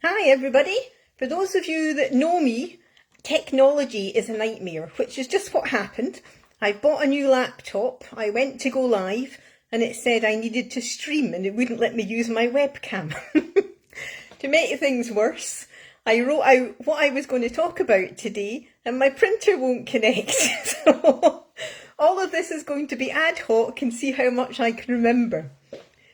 Hi everybody. For those of you that know me, technology is a nightmare, which is just what happened. I bought a new laptop, I went to go live and it said I needed to stream and it wouldn't let me use my webcam. To make things worse, I wrote out what I was going to talk about today and my printer won't connect. So all of this is going to be ad hoc and see how much I can remember.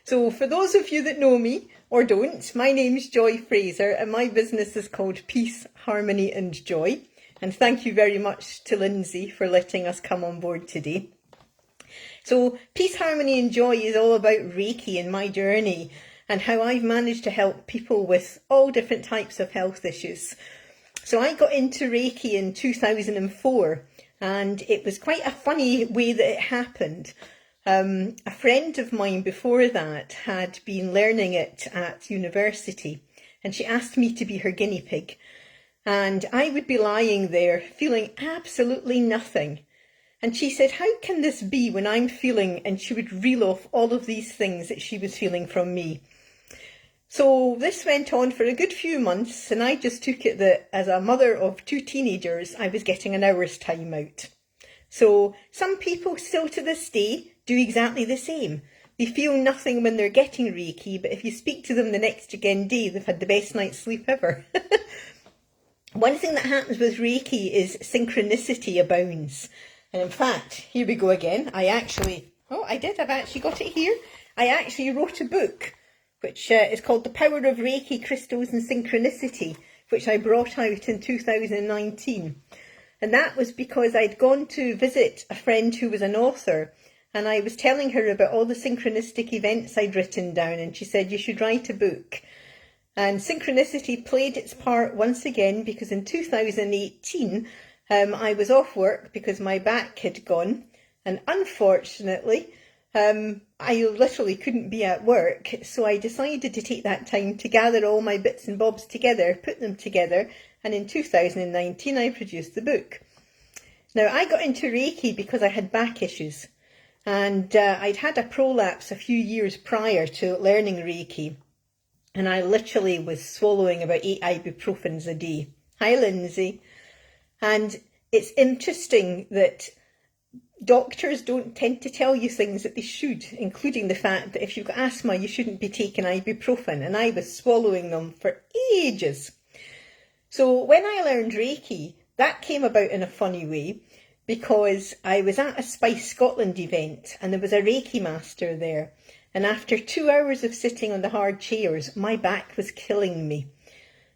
So for those of you that know me, or don't, my name's Joy Fraser and my business is called Peace, Harmony and Joy. And thank you very much to Lindsay for letting us come on board today. So Peace, Harmony and Joy is all about Reiki and my journey and how I've managed to help people with all different types of health issues. So I got into Reiki in 2004 and it was quite a funny way that it happened. A friend of mine before that had been learning it at university and she asked me to be her guinea pig, and I would be lying there feeling absolutely nothing, and she said, how can this be when I'm feeling, and she would reel off all of these things that she was feeling from me. So this went on for a good few months and I just took it that as a mother of two teenagers I was getting an hour's time out. So some people still to this day do exactly the same. They feel nothing when they're getting Reiki, but if you speak to them the next again day, they've had the best night's sleep ever. One thing that happens with Reiki is synchronicity abounds. And in fact, here we go again. I've actually got it here. I actually wrote a book, which is called The Power of Reiki, Crystals and Synchronicity, which I brought out in 2019. And that was because I'd gone to visit a friend who was an author and I was telling her about all the synchronistic events I'd written down and she said, you should write a book. And synchronicity played its part once again because in 2018 I was off work because my back had gone and unfortunately I literally couldn't be at work, so I decided to take that time to gather all my bits and bobs together, put them together, and in 2019 I produced the book. Now I got into Reiki because I had back issues and I'd had a prolapse a few years prior to learning Reiki and I literally was swallowing about 8 ibuprofens a day. Hi Lindsay. And it's interesting that doctors don't tend to tell you things that they should, including the fact that if you've got asthma you shouldn't be taking ibuprofen, and I was swallowing them for ages. So when I learned Reiki, that came about in a funny way because I was at a Spice Scotland event and there was a Reiki master there, and after 2 hours of sitting on the hard chairs my back was killing me.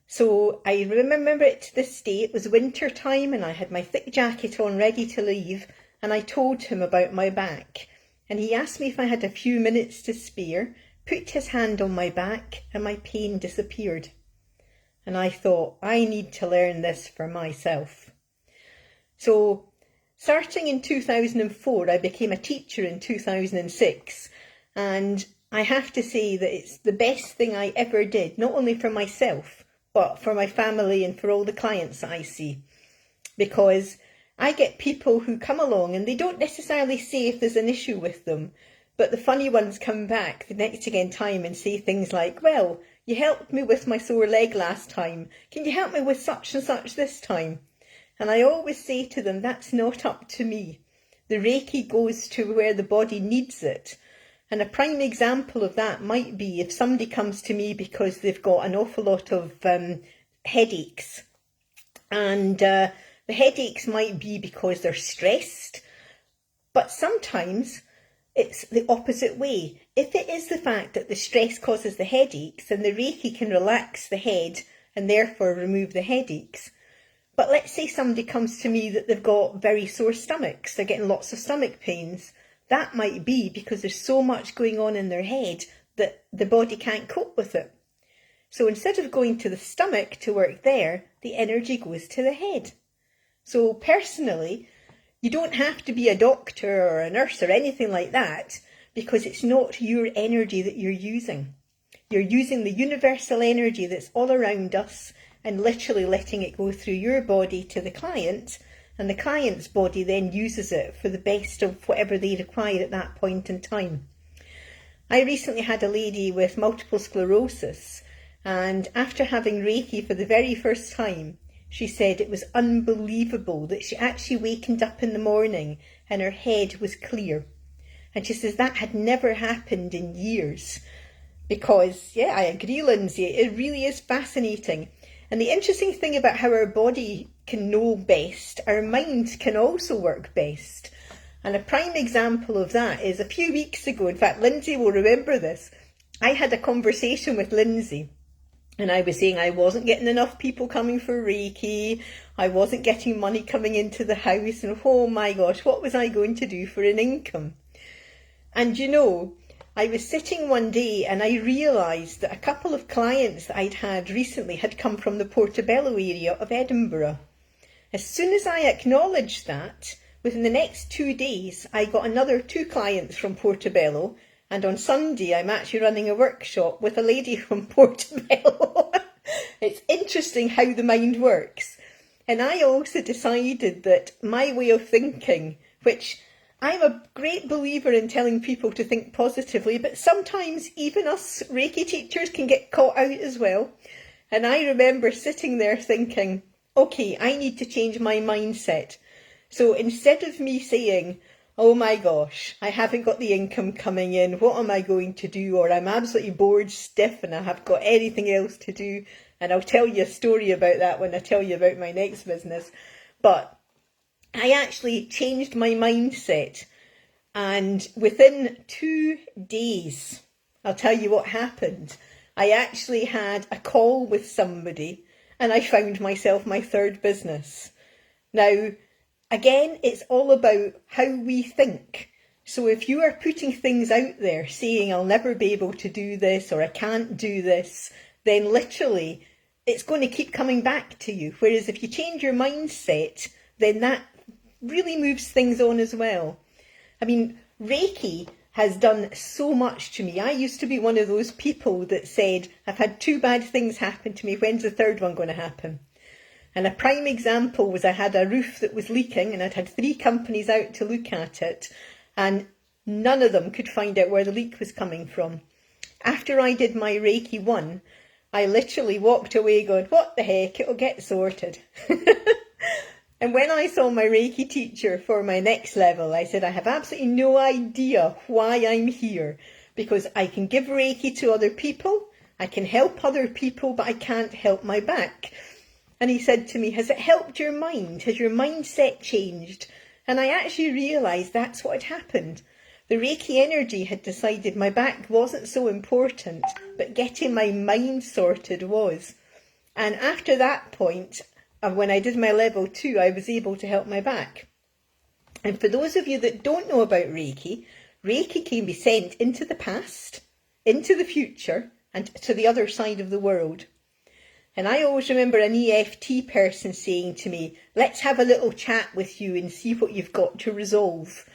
So I remember it to this day. It was winter time and I had my thick jacket on ready to leave, and I told him about my back and he asked me if I had a few minutes to spare, put his hand on my back and my pain disappeared. And I thought, I need to learn this for myself. So starting in 2004, I became a teacher in 2006, and I have to say that it's the best thing I ever did, not only for myself, but for my family and for all the clients that I see. Because I get people who come along and they don't necessarily say if there's an issue with them, but the funny ones come back the next again time and say things like, well, you helped me with my sore leg last time, can you help me with such and such this time? And I always say to them, that's not up to me. The Reiki goes to where the body needs it. And a prime example of that might be if somebody comes to me because they've got an awful lot of headaches. And the headaches might be because they're stressed, but sometimes it's the opposite way. If it is the fact that the stress causes the headaches, then the Reiki can relax the head and therefore remove the headaches. But let's say somebody comes to me that they've got very sore stomachs, they're getting lots of stomach pains. That might be because there's so much going on in their head that the body can't cope with it. So instead of going to the stomach to work there, the energy goes to the head. So personally, you don't have to be a doctor or a nurse or anything like that because it's not your energy that you're using. You're using the universal energy that's all around us and literally letting it go through your body to the client, and the client's body then uses it for the best of whatever they require at that point in time. I recently had a lady with multiple sclerosis And after having Reiki for the very first time, she said it was unbelievable that she actually wakened up in the morning and her head was clear. And she says that had never happened in years. Because, yeah, I agree, Lindsay, it really is fascinating. And the interesting thing about how our body can know best, our mind can also work best. And a prime example of that is a few weeks ago, in fact, Lindsay will remember this, I had a conversation with Lindsay. And I was saying I wasn't getting enough people coming for Reiki, I wasn't getting money coming into the house, and oh my gosh, what was I going to do for an income? And you know, I was sitting one day and I realised that a couple of clients that I'd had recently had come from the Portobello area of Edinburgh. As soon as I acknowledged that, within the next 2 days, I got another 2 clients from Portobello. And on Sunday, I'm actually running a workshop with a lady from Portobello. It's interesting how the mind works. And I also decided that my way of thinking, which I'm a great believer in telling people to think positively, but sometimes even us Reiki teachers can get caught out as well. And I remember sitting there thinking, okay, I need to change my mindset. So instead of me saying, oh my gosh, I haven't got the income coming in, what am I going to do? Or I'm absolutely bored stiff and I haven't got anything else to do. And I'll tell you a story about that when I tell you about my next business. But I actually changed my mindset. And within 2 days, I'll tell you what happened. I actually had a call with somebody and I found myself my 3rd business. Now, again, it's all about how we think. So if you are putting things out there saying I'll never be able to do this or I can't do this, then literally it's going to keep coming back to you. Whereas if you change your mindset, then that really moves things on as well. I mean, Reiki has done so much to me. I used to be one of those people that said, I've had 2 bad things happen to me, when's the 3rd one going to happen? And a prime example was I had a roof that was leaking and I'd had 3 companies out to look at it and none of them could find out where the leak was coming from. After I did my Reiki 1, I literally walked away going, what the heck, it'll get sorted. And when I saw my Reiki teacher for my next level, I said, I have absolutely no idea why I'm here because I can give Reiki to other people, I can help other people, but I can't help my back. And he said to me, has it helped your mind? Has your mindset changed? And I actually realised that's what had happened. The Reiki energy had decided my back wasn't so important, but getting my mind sorted was. And after that point, when I did my level 2, I was able to help my back. And for those of you that don't know about Reiki, Reiki can be sent into the past, into the future, and to the other side of the world. And I always remember an EFT person saying to me, let's have a little chat with you and see what you've got to resolve.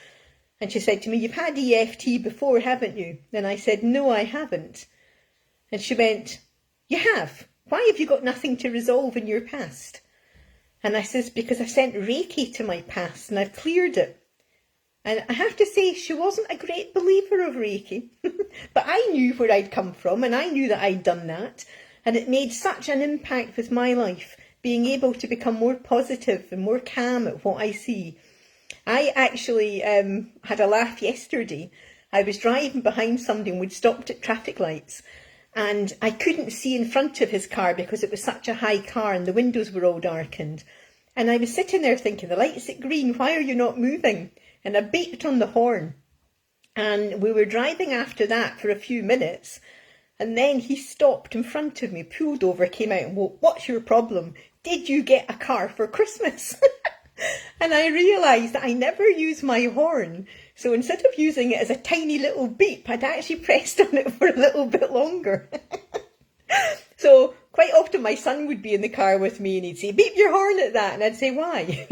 And she said to me, you've had EFT before, haven't you? And I said, no, I haven't. And she went, you have? Why have you got nothing to resolve in your past? And I says, because I sent Reiki to my past and I've cleared it. And I have to say, she wasn't a great believer of Reiki. But I knew where I'd come from and I knew that I'd done that. And it made such an impact with my life, being able to become more positive and more calm at what I see. I actually had a laugh yesterday. I was driving behind somebody and we'd stopped at traffic lights. And I couldn't see in front of his car because it was such a high car and the windows were all darkened. And I was sitting there thinking, the light's at green, why are you not moving? And I beeped on the horn. And we were driving after that for a few minutes. And then he stopped in front of me, pulled over, came out and went, what's your problem? Did you get a car for Christmas? And I realised that I never use my horn. So instead of using it as a tiny little beep, I'd actually pressed on it for a little bit longer. So quite often my son would be in the car with me and he'd say, beep your horn at that. And I'd say, why?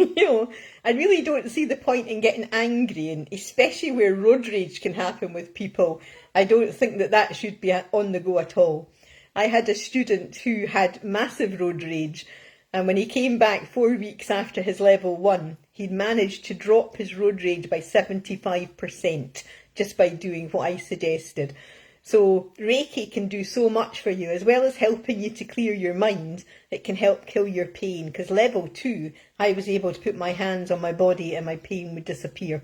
I really don't see the point in getting angry, and especially where road rage can happen with people. I don't think that that should be on the go at all. I had a student who had massive road rage. And when he came back 4 weeks after his level 1, he'd managed to drop his road rage by 75% just by doing what I suggested. So Reiki can do so much for you, as well as helping you to clear your mind. It can help kill your pain, because level 2, I was able to put my hands on my body and my pain would disappear.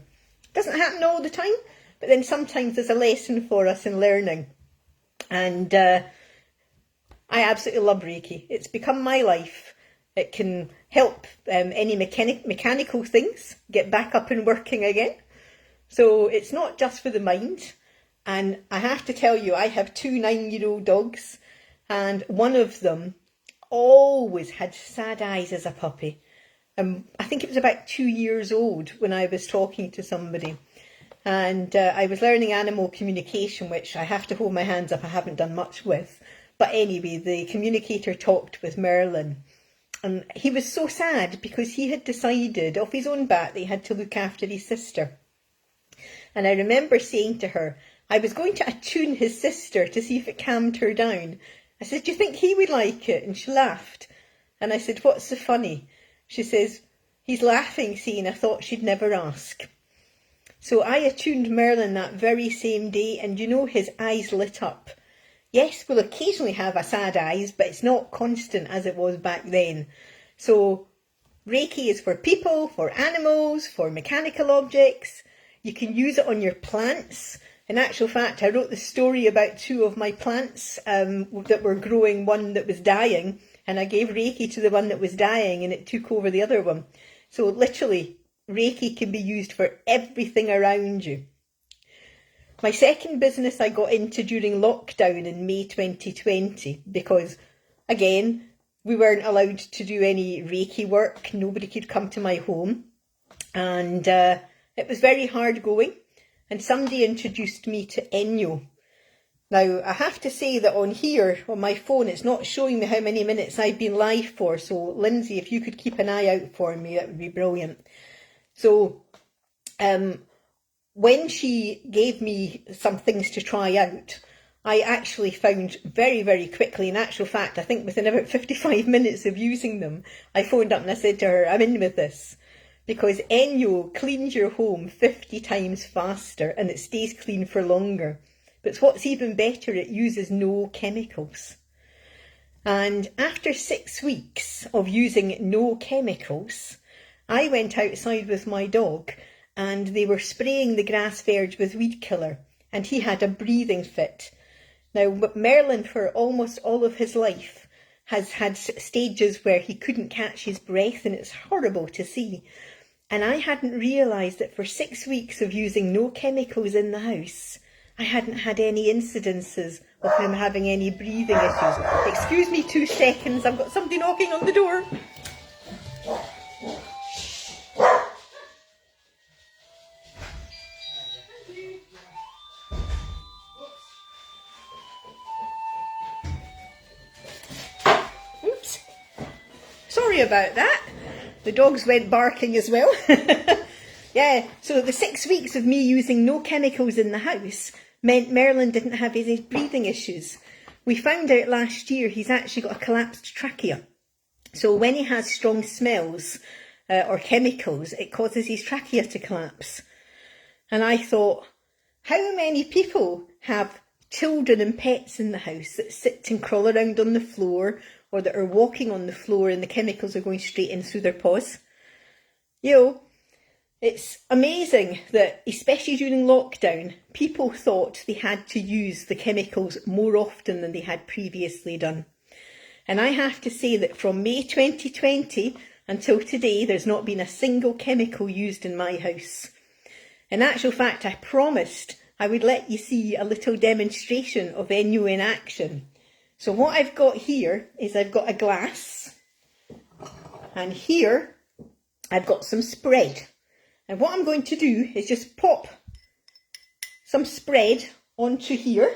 Doesn't happen all the time, but then sometimes there's a lesson for us in learning. And I absolutely love Reiki. It's become my life. It can help any mechanical things get back up and working again. So it's not just for the mind. And I have to tell you, I have 2 9-year-old dogs, and one of them always had sad eyes as a puppy. I think it was about 2 years old when I was talking to somebody. And I was learning animal communication, which I have to hold my hands up, I haven't done much with. But anyway, the communicator talked with Merlin. And he was so sad because he had decided off his own bat that he had to look after his sister. And I remember saying to her, I was going to attune his sister to see if it calmed her down. I said, do you think he would like it? And she laughed. And I said, what's so funny? She says, he's laughing, seeing I thought she'd never ask. So I attuned Merlin that very same day, and you know, his eyes lit up. Yes, we'll occasionally have a sad eyes, but it's not constant as it was back then. So Reiki is for people, for animals, for mechanical objects. You can use it on your plants. In actual fact, I wrote the story about 2 of my plants that were growing, one that was dying, and I gave Reiki to the one that was dying and it took over the other one. So literally, Reiki can be used for everything around you. My second business I got into during lockdown in May 2020 because, again, we weren't allowed to do any Reiki work. Nobody could come to my home. And it was very hard going. And somebody introduced me to Enyo. Now, I have to say that on here, on my phone, it's not showing me how many minutes I've been live for. So, Lindsay, if you could keep an eye out for me, that would be brilliant. So, when she gave me some things to try out, I actually found very, very quickly, in actual fact, I think within about 55 minutes of using them, I phoned up and I said to her, I'm in with this. Because Enyo cleans your home 50 times faster and it stays clean for longer. But what's even better, it uses no chemicals. And after 6 weeks of using no chemicals, I went outside with my dog and they were spraying the grass verge with weed killer and he had a breathing fit. Now, Merlin, for almost all of his life, has had stages where he couldn't catch his breath and it's horrible to see. And I hadn't realised that for 6 weeks of using no chemicals in the house, I hadn't had any incidences of him having any breathing issues. Excuse me 2 seconds, I've got somebody knocking on the door. Oops. Sorry about that. The dogs went barking as well. Yeah, so the 6 weeks of me using no chemicals in the house meant Merlin didn't have any breathing issues. We found out last year he's actually got a collapsed trachea. So when he has strong smells or chemicals, it causes his trachea to collapse. And I thought, how many people have children and pets in the house that sit and crawl around on the floor or that are walking on the floor and the chemicals are going straight in through their paws? You know, it's amazing that, especially during lockdown, people thought they had to use the chemicals more often than they had previously done. And I have to say that from May 2020 until today, there's not been a single chemical used in my house. In actual fact, I promised I would let you see a little demonstration of Enyo in action. So what I've got here is I've got a glass, and here I've got some spread. And what I'm going to do is just pop some spread onto here.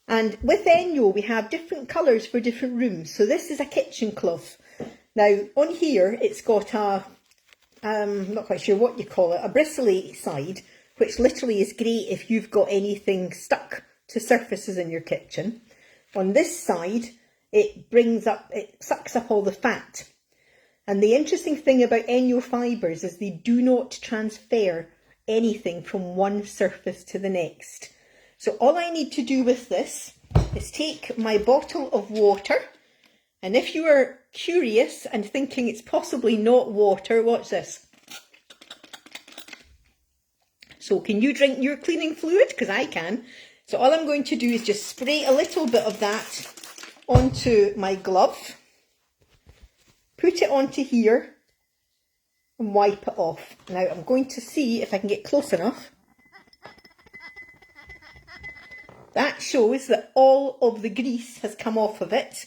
And with Enyo, we have different colours for different rooms. So this is a kitchen cloth. Now, on here, it's got a, I'm not quite sure what you call it, a bristly side, which literally is great if you've got anything stuck to surfaces in your kitchen. On this side, it sucks up all the fat. And the interesting thing about Enyo fibres is they do not transfer anything from one surface to the next. So all I need to do with this is take my bottle of water, and if you are curious and thinking it's possibly not water, watch this. So can you drink your cleaning fluid? Because I can. So all I'm going to do is just spray a little bit of that onto my glove, put it onto here and wipe it off. Now I'm going to see if I can get close enough. That shows that all of the grease has come off of it.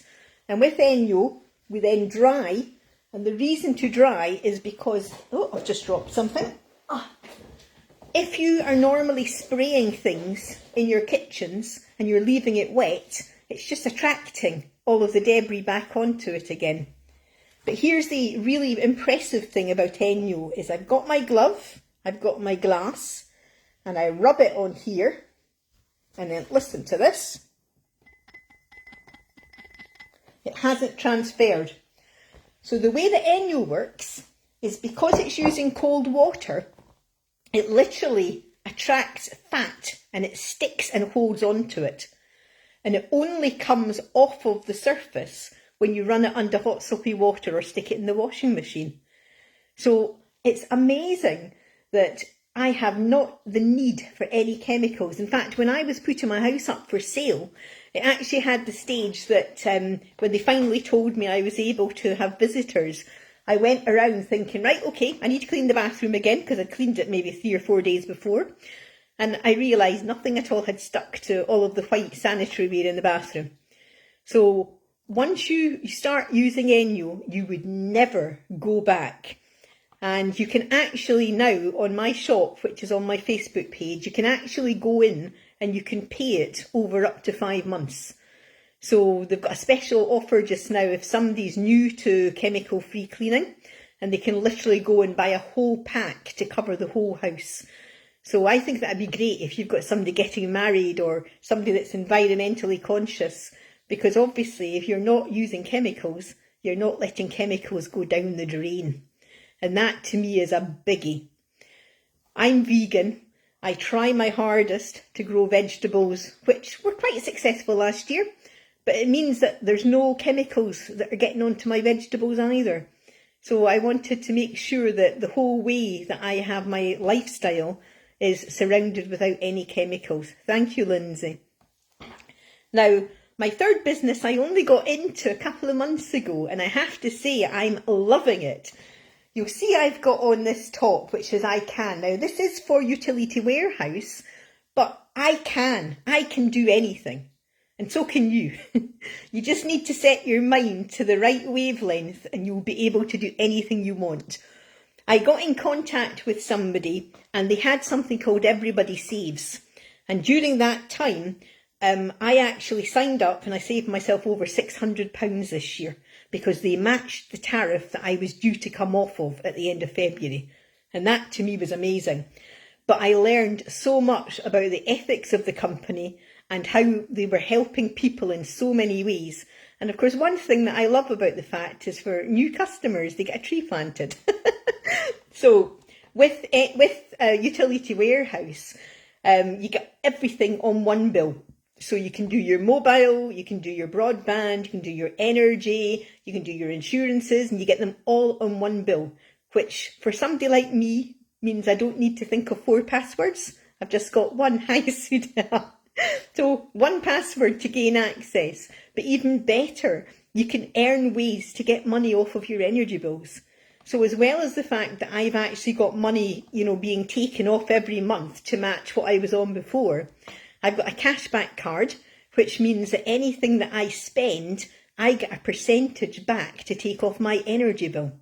And with Enyo, we then dry. And the reason to dry is because, oh, I've just dropped something. If you are normally spraying things in your kitchens and you're leaving it wet, it's just attracting all of the debris back onto it again. But here's the really impressive thing about Enyo is I've got my glove, I've got my glass, and I rub it on here. And then listen to this. It hasn't transferred. So the way that Enyo works is because it's using cold water, it literally attracts fat and it sticks and holds onto it. And it only comes off of the surface when you run it under hot soapy water or stick it in the washing machine. So it's amazing that I have not the need for any chemicals. In fact, when I was putting my house up for sale, it actually had the stage that when they finally told me I was able to have visitors, I went around thinking, right, okay, I need to clean the bathroom again because I'd cleaned it maybe 3 or 4 days before. And I realised nothing at all had stuck to all of the white sanitary ware in the bathroom. So once you start using Enyo, you would never go back. And you can actually now, on my shop, which is on my Facebook page, you can actually go in and you can pay it over up to 5 months. So they've got a special offer just now if somebody's new to chemical-free cleaning, and they can literally go and buy a whole pack to cover the whole house. So I think that'd be great if you've got somebody getting married or somebody that's environmentally conscious, because obviously if you're not using chemicals, you're not letting chemicals go down the drain. And that to me is a biggie. I'm vegan. I try my hardest to grow vegetables, which were quite successful last year, but it means that there's no chemicals that are getting onto my vegetables either. So I wanted to make sure that the whole way that I have my lifestyle is surrounded without any chemicals. Thank you, Lindsay. Now, my third business I only got into a couple of months ago, and I have to say I'm loving it. You'll see I've got on this top, which is I can. Now, this is for Utility Warehouse, but I can do anything. And so can you. You just need to set your mind to the right wavelength and you'll be able to do anything you want. I got in contact with somebody and they had something called Everybody Saves. And during that time, I actually signed up and I saved myself over £600 this year because they matched the tariff that I was due to come off of at the end of February. And that to me was amazing. But I learned so much about the ethics of the company and how they were helping people in so many ways. And of course, one thing that I love about the fact is for new customers, they get a tree planted. So with Utility Warehouse, you get everything on one bill. So you can do your mobile, you can do your broadband, you can do your energy, you can do your insurances, and you get them all on one bill, which for somebody like me means I don't need to think of 4 passwords. I've just got one. Hi, Sudha. So one password to gain access. But even better, you can earn ways to get money off of your energy bills. So as well as the fact that I've actually got money, being taken off every month to match what I was on before, I've got a cashback card, which means that anything that I spend, I get a percentage back to take off my energy bill.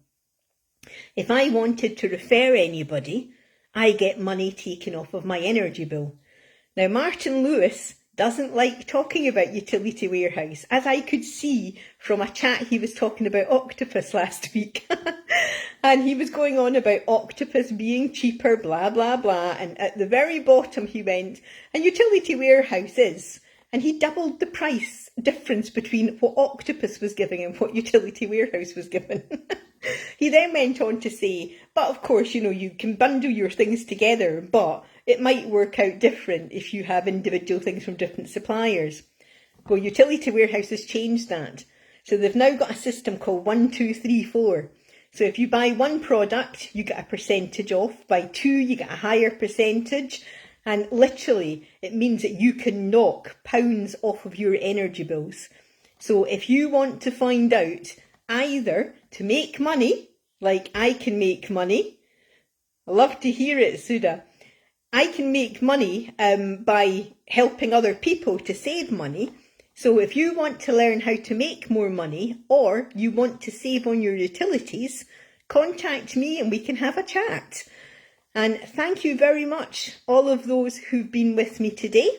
If I wanted to refer anybody, I get money taken off of my energy bill. Now, Martin Lewis doesn't like talking about Utility Warehouse, as I could see from a chat he was talking about Octopus last week. And he was going on about Octopus being cheaper, blah, blah, blah. And at the very bottom he went, and Utility Warehouse is. And he doubled the price difference between what Octopus was giving and what Utility Warehouse was giving. He then went on to say, but of course, you can bundle your things together, but it might work out different if you have individual things from different suppliers. Well, Utility Warehouse has changed that. So they've now got a system called 1, 2, 3, 4. So if you buy one product, you get a percentage off. Buy two, you get a higher percentage. And literally, it means that you can knock pounds off of your energy bills. So if you want to find out either to make money, like I can make money, I love to hear it, Sudha. I can make money by helping other people to save money. So if you want to learn how to make more money or you want to save on your utilities, contact me and we can have a chat. And thank you very much, all of those who've been with me today.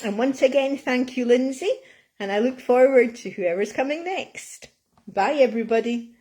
And once again, thank you, Lindsay. And I look forward to whoever's coming next. Bye, everybody.